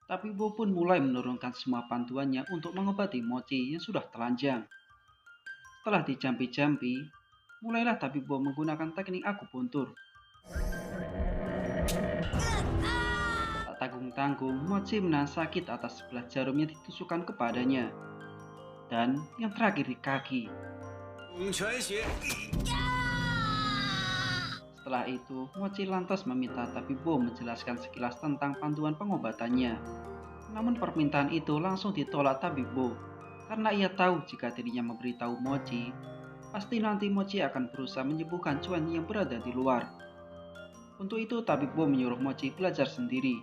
Tabibo pun mulai menurunkan semua bantuannya untuk mengobati Mochi yang sudah telanjang. Setelah dijampi-jampi, mulailah Tabibo menggunakan teknik akupuntur. Tak tanggung-tanggung, Mochi menahan sakit atas sebelah jarum yang ditusukkan kepadanya. Dan yang terakhir di kaki. Setelah itu, Mochi lantas meminta Tabibo menjelaskan sekilas tentang panduan pengobatannya. Namun permintaan itu langsung ditolak Tabibo, karena ia tahu jika dirinya memberitahu Mochi, pasti nanti Mochi akan berusaha menyembuhkan Chuan yang berada di luar. Untuk itu Tabibo menyuruh Mochi belajar sendiri.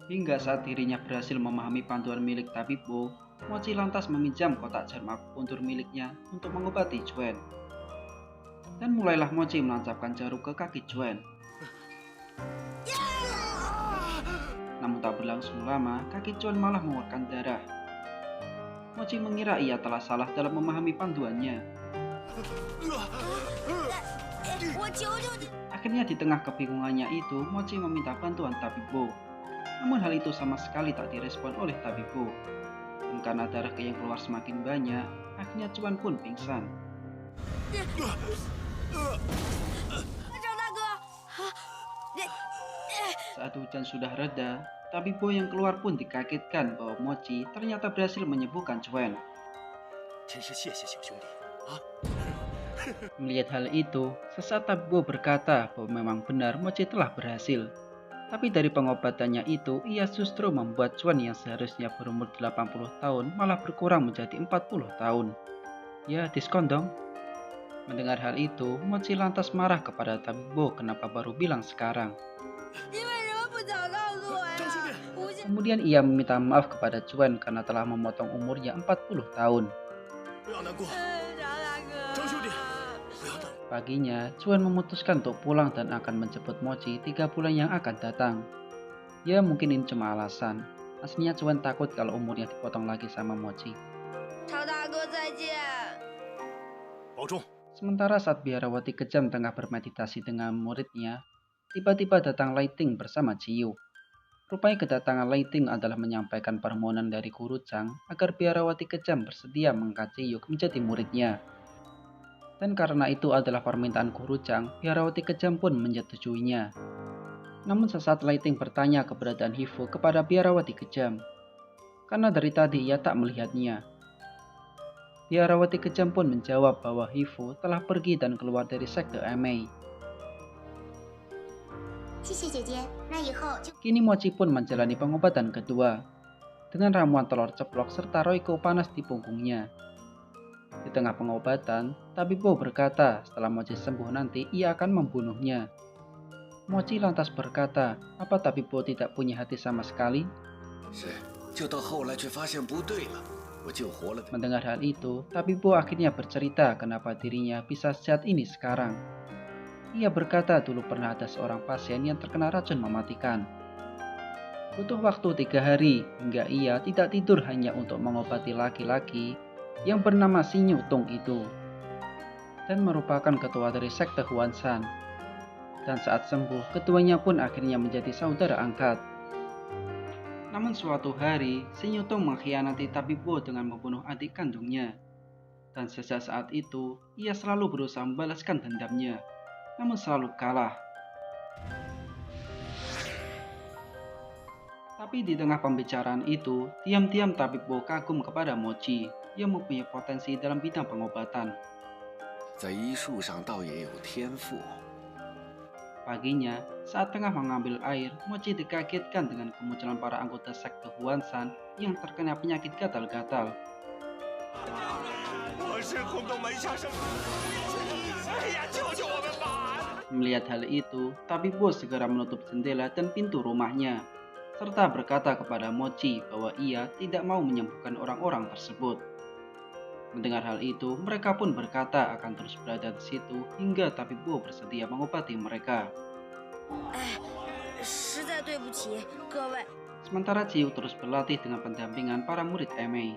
Hingga saat dirinya berhasil memahami panduan milik Tabibo, Mochi lantas meminjam kotak jarum akupuntur miliknya untuk mengobati Chuan. Dan mulailah Mochi menancapkan jarum ke kaki Chuan. Namun tak berlangsung lama, kaki Chuan malah mengeluarkan darah. Mochi mengira ia telah salah dalam memahami panduannya. Akhirnya di tengah kebingungannya itu, Mochi meminta bantuan Tabibo. Namun hal itu sama sekali tak direspon oleh Tabibo. Dan karena darah yang keluar semakin banyak, akhirnya Chuan pun pingsan. Saat hujan sudah reda, Tabibo yang keluar pun dikagetkan bahwa Mochi ternyata berhasil menyembuhkan Chuan. Melihat hal itu, sesaat Tabibo berkata bahwa memang benar Mochi telah berhasil. Tapi dari pengobatannya itu, ia justru membuat Chuan yang seharusnya berumur 80 tahun malah berkurang menjadi 40 tahun. Ya, diskon dong. Mendengar hal itu, Mochi lantas marah kepada Tabibo kenapa baru bilang sekarang. Kemudian ia meminta maaf kepada Chuan karena telah memotong umurnya 40 tahun. Paginya, Chuan memutuskan untuk pulang dan akan menjemput Mochi 3 bulan yang akan datang. Ya mungkin ini cuma alasan. Aslinya Chuan takut kalau umurnya dipotong lagi sama Mochi. Sementara saat biarawati kejam tengah bermeditasi dengan muridnya, tiba-tiba datang Lighting bersama Ciyu. Rupanya kedatangan Lighting adalah menyampaikan permohonan dari Guru Chang agar biarawati kejam bersedia mengangkat Ciyu menjadi muridnya. Dan karena itu adalah permintaan Guru Chang, biarawati kejam pun menyetujuinya. Namun sesaat Lighting bertanya keberadaan Hifu kepada biarawati kejam, karena dari tadi ia tak melihatnya. Biarawati kejam pun menjawab bahwa Hifu telah pergi dan keluar dari sekte Emei. Kini Mochi pun menjalani pengobatan kedua, dengan ramuan telur ceplok serta roiko panas di punggungnya. Di tengah pengobatan, Tabibo berkata setelah Mochi sembuh nanti ia akan membunuhnya. Mochi lantas berkata, apa Tabibo tidak punya hati sama sekali? Mendengar hal itu, Tabibo akhirnya bercerita kenapa dirinya bisa sejahat ini sekarang. Ia berkata dulu pernah ada seorang pasien yang terkena racun mematikan. Butuh waktu 3 hari hingga ia tidak tidur hanya untuk mengobati laki-laki yang bernama Xinyu Tung itu, dan merupakan ketua dari sekte Huanshan. Dan saat sembuh, ketuanya pun akhirnya menjadi saudara angkat. Namun suatu hari, Xinyu Tung mengkhianati Tabibo dengan membunuh adik kandungnya. Dan sejak saat itu, ia selalu berusaha membalaskan dendamnya, namun selalu kalah. Tapi di tengah pembicaraan itu, diam-diam Tabibo kagum kepada Mochi yang mempunyai potensi dalam bidang pengobatan. Paginya, saat tengah mengambil air, Mochi dikagetkan dengan kemunculan para anggota sekte Huanshan yang terkena penyakit gatal-gatal. Melihat hal itu, Tabibo segera menutup jendela dan pintu rumahnya, serta berkata kepada Mochi bahwa ia tidak mau menyembuhkan orang-orang tersebut. Mendengar hal itu, mereka pun berkata akan terus berada di situ hingga Tabibo bersedia mengobati mereka. Sementara Ciu terus berlatih dengan pendampingan para murid Emei.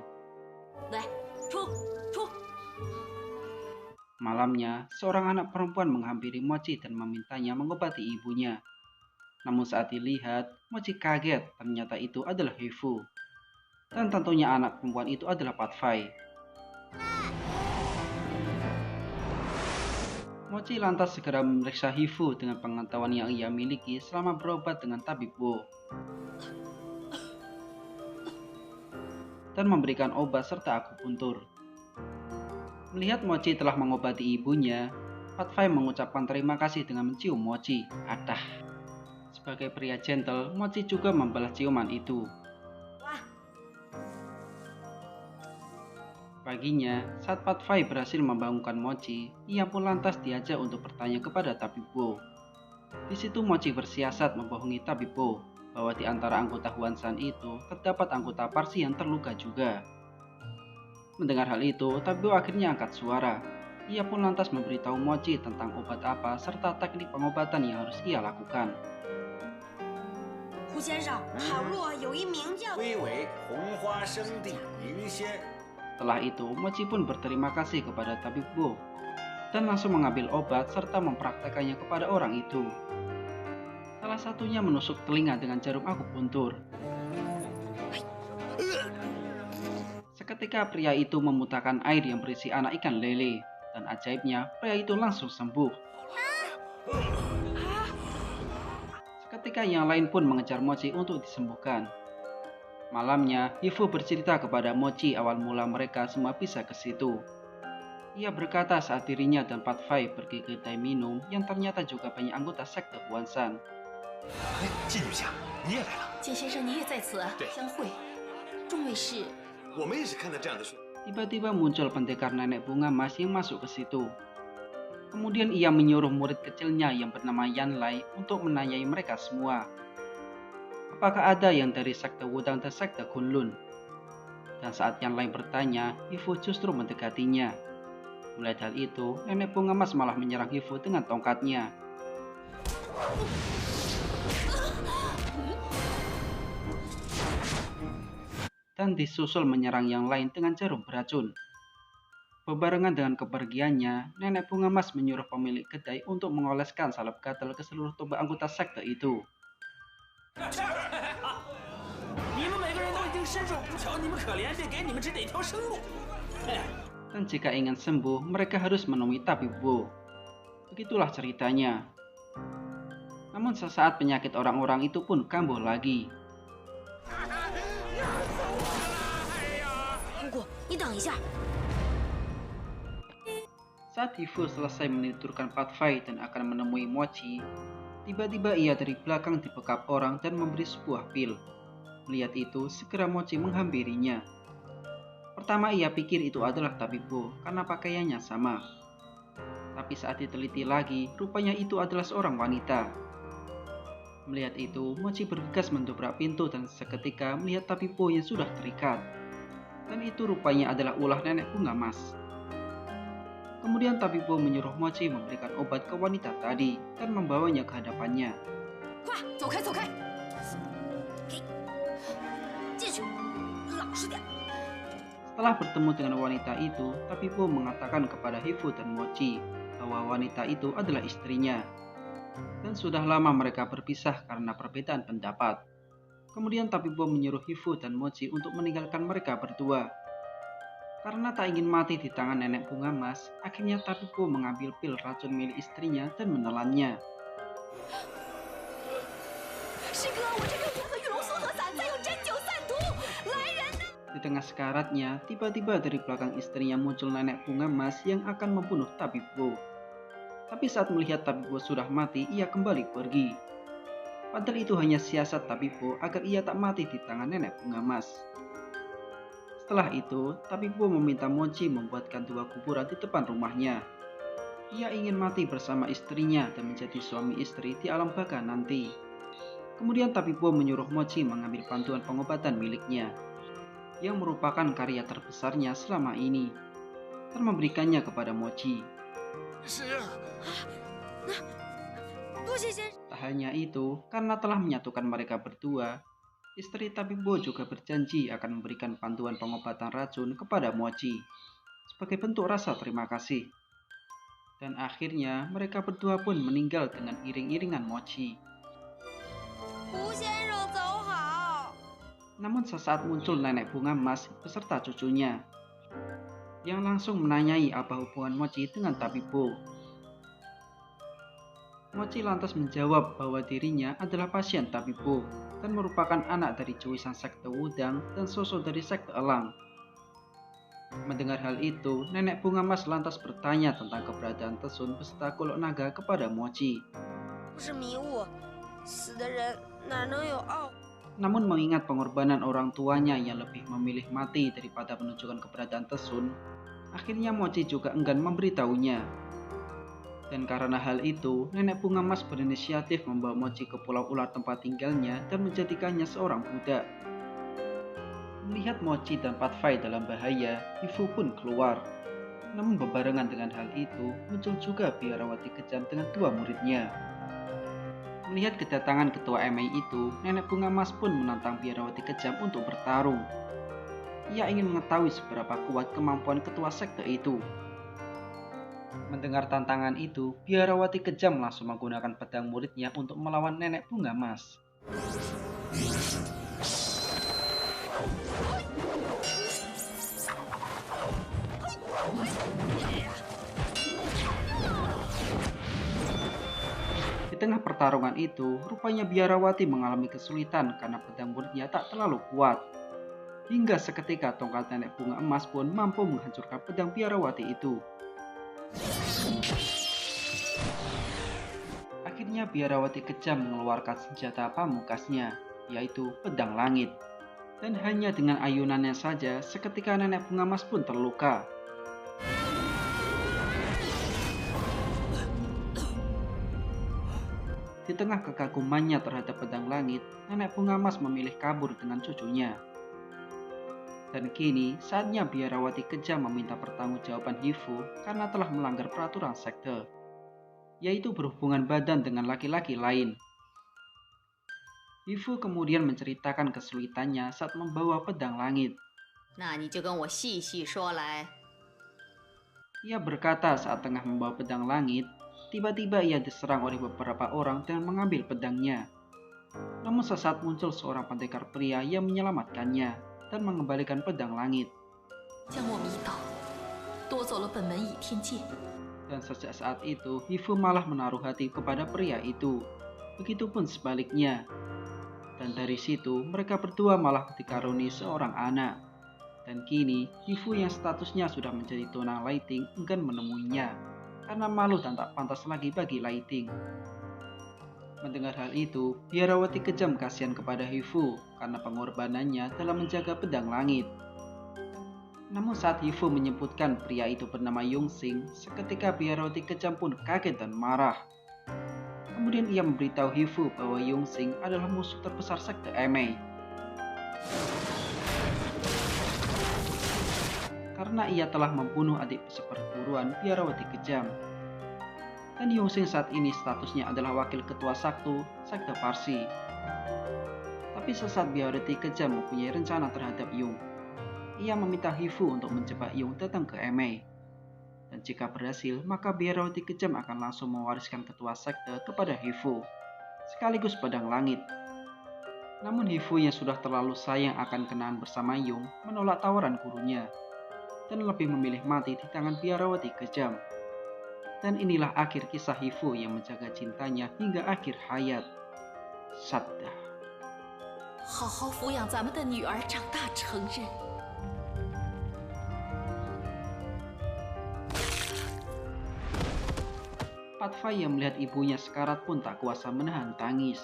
Malamnya, seorang anak perempuan menghampiri Mochi dan memintanya mengobati ibunya. Namun saat dilihat, Mochi kaget ternyata itu adalah Hifu. Dan tentunya anak perempuan itu adalah Patfai. Mochi lantas segera memeriksa Hifu dengan pengetahuan yang ia miliki selama berobat dengan tabib Wo. Dan memberikan obat serta akupuntur. Melihat Mochi telah mengobati ibunya, Patfai mengucapkan terima kasih dengan mencium Mochi. Adah. Sebagai pria gentle, Mochi juga membalas ciuman itu. Paginya, saat Patfai berhasil membangunkan Mochi, ia pun lantas diajak untuk bertanya kepada tabib Wo. Di situ Mochi bersiasat membohongi tabib Wo bahwa di antara anggota Huanshan itu terdapat anggota Parsi yang terluka juga. Mendengar hal itu, tabib Wo akhirnya angkat suara. Ia pun lantas memberitahu Mochi tentang obat apa serta teknik pengobatan yang harus ia lakukan. 胡先生，倘若有一名叫归为红花生地云仙。 Setelah itu, Mochi pun berterima kasih kepada tabib Wo dan langsung mengambil obat serta mempraktekannya kepada orang itu. Salah satunya menusuk telinga dengan jarum akupuntur. Seketika pria itu memuntahkan air yang berisi anak ikan lele, dan ajaibnya pria itu langsung sembuh. Seketika yang lain pun mengejar Mochi untuk disembuhkan. Malamnya, Hifu bercerita kepada Mochi awal mula mereka semua bisa ke situ. Ia berkata saat dirinya dan Patfai pergi ke kedai minum yang ternyata juga banyak anggota sekte Huanshan. 哎，季女侠，你也来了。简先生，你也在此对相会，众位是我们也是看到这样的书。 Tiba-tiba muncul pendekar nenek bunga emas yang masuk ke situ. Kemudian ia menyuruh murid kecilnya yang bernama Yanlai untuk menanyai mereka semua. Apakah ada yang dari sekte Wudang dan sekte Kunlun? Dan saat Yanlai bertanya, Hifu justru mendekatinya. Melihat hal itu, nenek bunga emas malah menyerang Hifu dengan tongkatnya. Dan disusul menyerang yang lain dengan jarum beracun. Bebarengan dengan kepergiannya, nenek bunga emas menyuruh pemilik kedai untuk mengoleskan salep gatal ke seluruh tombak anggota sekte itu. 你们每个人都已经身手不巧，你们可怜，便给你们指点一条生路。 Dan jika ingin sembuh, mereka harus menemui tabib Wo. Begitulah ceritanya. Namun sesaat penyakit orang-orang itu pun kambuh lagi. 姑姑，你等一下。 Saat Hifu selesai meniturkan Patfai dan akan menemui Mochi, tiba-tiba ia dari belakang dibekap orang dan memberi sebuah pil. Melihat itu, segera Mochi menghampirinya. Pertama ia pikir itu adalah tabib Wo karena pakaiannya sama. Tapi saat diteliti lagi, rupanya itu adalah seorang wanita. Melihat itu, Mochi bergegas mendobrak pintu dan seketika melihat tabib Wo yang sudah terikat. Dan itu rupanya adalah ulah nenek bunga emas. Kemudian tabib Wo menyuruh Mochi memberikan obat ke wanita tadi dan membawanya ke hadapannya. 快走开，走开！嘿，进去，老实点。 Setelah bertemu dengan wanita itu, tabib Wo mengatakan kepada Hifu dan Mochi bahwa wanita itu adalah istrinya. Dan sudah lama mereka berpisah karena perbedaan pendapat. Kemudian tabib Wo menyuruh Hifu dan Mochi untuk meninggalkan mereka berdua. Karena tak ingin mati di tangan nenek bunga emas, akhirnya tabib Wo mengambil pil racun milik istrinya dan menelannya. 师哥，我这边天河玉龙缩合散，再用针灸散毒，来人呐！ Di tengah sekaratnya, tiba-tiba dari belakang istrinya muncul nenek bunga emas yang akan membunuh tabib Wo. Tapi saat melihat tabib Wo sudah mati, ia kembali pergi. Padahal itu hanya siasat tabib Wo agar ia tak mati di tangan nenek bunga emas. Setelah itu, tabib Wo meminta Mochi membuatkan 2 kuburan di depan rumahnya. Ia ingin mati bersama istrinya dan menjadi suami istri di alam baka nanti. Kemudian tabib Wo menyuruh Mochi mengambil bantuan pengobatan miliknya, yang merupakan karya terbesarnya selama ini, dan memberikannya kepada Mochi. 是啊，多谢先生。 Tak hanya itu, karena telah menyatukan mereka berdua, istri tabib Wo juga berjanji akan memberikan bantuan pengobatan racun kepada Mochi sebagai bentuk rasa terima kasih. Dan akhirnya mereka berdua pun meninggal dengan iring-iringan Mochi. 胡先生走好。 Namun sesaat muncul nenek bunga emas beserta cucunya, yang langsung menanyai apa hubungan Mochi dengan Tabibo. Mochi lantas menjawab bahwa dirinya adalah pasien Tabibo dan merupakan anak dari cuisan sekte Wudang dan sosok dari sekte Elang. Mendengar hal itu, nenek bunga emas lantas bertanya tentang keberadaan Tesun beserta golok naga kepada Mochi. 不是迷雾，死的人哪能有傲？ Namun mengingat pengorbanan orang tuanya yang lebih memilih mati daripada menunjukkan keberadaan Tesun, akhirnya Mochi juga enggan memberitahunya. Dan karena hal itu, nenek bunga emas berinisiatif membawa Mochi ke pulau ular tempat tinggalnya dan menjadikannya seorang budak. Melihat Mochi dan Patfai dalam bahaya, Hifu pun keluar. Namun bebarengan dengan hal itu, muncul juga biarawati kejam dengan dua muridnya. Melihat kedatangan ketua MI itu, nenek bunga emas pun menantang biarawati kejam untuk bertarung. Ia ingin mengetahui seberapa kuat kemampuan ketua sekte itu. Mendengar tantangan itu, biarawati kejam langsung menggunakan pedang muridnya untuk melawan nenek bunga emas. Di tengah pertarungan itu, rupanya biarawati mengalami kesulitan karena pedang muridnya tak terlalu kuat. Hingga seketika tongkat nenek bunga emas pun mampu menghancurkan pedang biarawati itu. Akhirnya biarawati kejam mengeluarkan senjata pamungkasnya, yaitu pedang langit. Dan hanya dengan ayunannya saja, seketika nenek bunga emas pun terluka. Di tengah kekagumannya terhadap pedang langit, nenek bunga emas memilih kabur dengan cucunya. Dan kini, saatnya biarawati kejam meminta pertanggungjawaban Hifu karena telah melanggar peraturan sekte, yaitu berhubungan badan dengan laki-laki lain. Hifu kemudian menceritakan kesulitannya saat membawa pedang langit. 那你就跟我细细说来。 Ia berkata saat tengah membawa pedang langit, tiba-tiba ia diserang oleh beberapa orang dan mengambil pedangnya. Namun sesaat muncul seorang pendekar pria yang menyelamatkannya dan mengembalikan pedang langit. 将我迷倒，夺走了本门倚天剑。 Dan sejak saat itu, Hifu malah menaruh hati kepada pria itu. Begitupun sebaliknya. Dan dari situ, mereka berdua malah dikaruni seorang anak. Dan kini, Hifu yang statusnya sudah menjadi tunang Lighting enggan menemuinya, karena malu dan tak pantas lagi bagi Lighting. Mendengar hal itu, biarawati kejam kasihan kepada Hifu karena pengorbanannya dalam menjaga pedang langit. Namun saat Hifu menyebutkan pria itu bernama Yongxing, seketika biarawati kejam pun kaget dan marah. Kemudian ia memberitahu Hifu bahwa Yongxing adalah musuh terbesar sekte Emei. Karena ia telah membunuh adik seperguruan biarawati kejam. Dan Yongxing saat ini statusnya adalah wakil ketua sekte Parsi. Tapi sesaat biarawati kejam mempunyai rencana terhadap Yung. Ia meminta Hifu untuk menjebak Yung datang ke Emei. Dan jika berhasil, maka biarawati kejam akan langsung mewariskan ketua sekte kepada Hifu, sekaligus pedang langit. Namun Hifu yang sudah terlalu sayang akan kenangan bersama Yung menolak tawaran gurunya, dan lebih memilih mati di tangan biarawati kejam. Dan inilah akhir kisah Hifu yang menjaga cintanya hingga akhir hayat. Sadda. 好好抚养咱们的女儿长大成人。 Patfai yang melihat ibunya sekarat pun tak kuasa menahan tangis.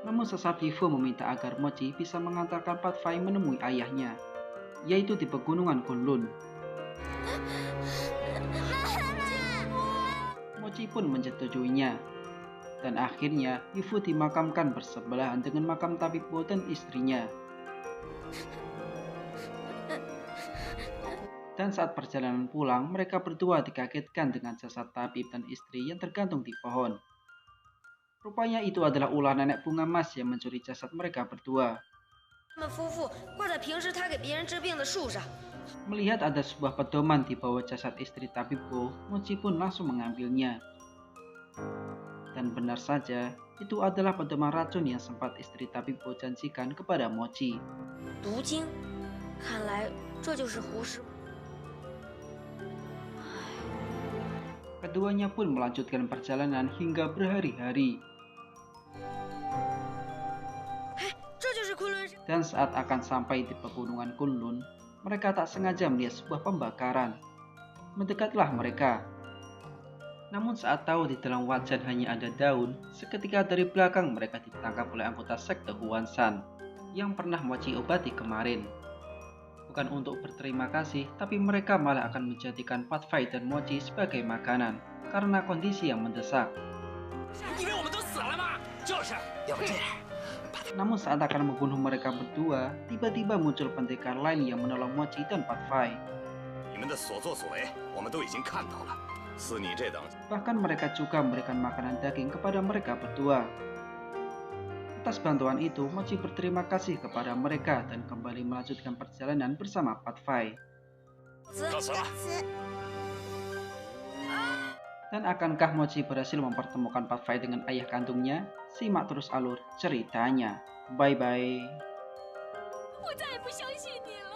Namun sesaat Hifu meminta agar Mochi bisa mengantarkan Patfai menemui ayahnya, yaitu di pegunungan Kunlun. Mochi pun menyetujuinya, dan akhirnya Hifu dimakamkan bersebelahan dengan makam Tabibo dan istrinya. Dan saat perjalanan pulang, mereka berdua dikagetkan dengan jasad tabib dan istri yang tergantung di pohon. Rupanya itu adalah ulah nenek bunga emas yang mencuri jasad mereka berdua. 他们夫妇挂在平时他给别人治病的树上。 Melihat ada sebuah pedoman di bawah jasad istri Tabibo, Mochi pun langsung mengambilnya. Dan benar saja, Itu adalah pedoman racun yang sempat istri Tabibo janjikan kepada Mochi. 毒精，看来这就是胡师。 Keduanya pun melanjutkan perjalanan hingga berhari-hari. 这就是昆仑山。 Dan saat akan sampai di pegunungan Kunlun, mereka tak sengaja melihat sebuah pembakaran. Mendekatlah mereka. Namun saat tahu di dalam wajan hanya ada daun, seketika dari belakang mereka ditangkap oleh anggota sekte Huanshan yang pernah Mochi obati kemarin. Bukan untuk berterima kasih, tapi mereka malah akan menjadikan Patfai dan Mochi sebagai makanan karena kondisi yang mendesak. 以为我们都死了吗？就是，要不这样， Namun saat akan membunuh mereka berdua, tiba-tiba muncul pendekar lain yang menolong Mochi dan Patfai. 你们的所作所为，我们都已经看到了。似你这等， Bahkan mereka juga memberikan makanan daging kepada mereka berdua. Atas bantuan itu, Mochi berterima kasih kepada mereka dan kembali melanjutkan perjalanan bersama Patfai. 告辞了。 Dan akankah Mochi berhasil mempertemukan Patfai dengan ayah kandungnya? Simak terus alur ceritanya. Bye-bye. 我再也不相信你了。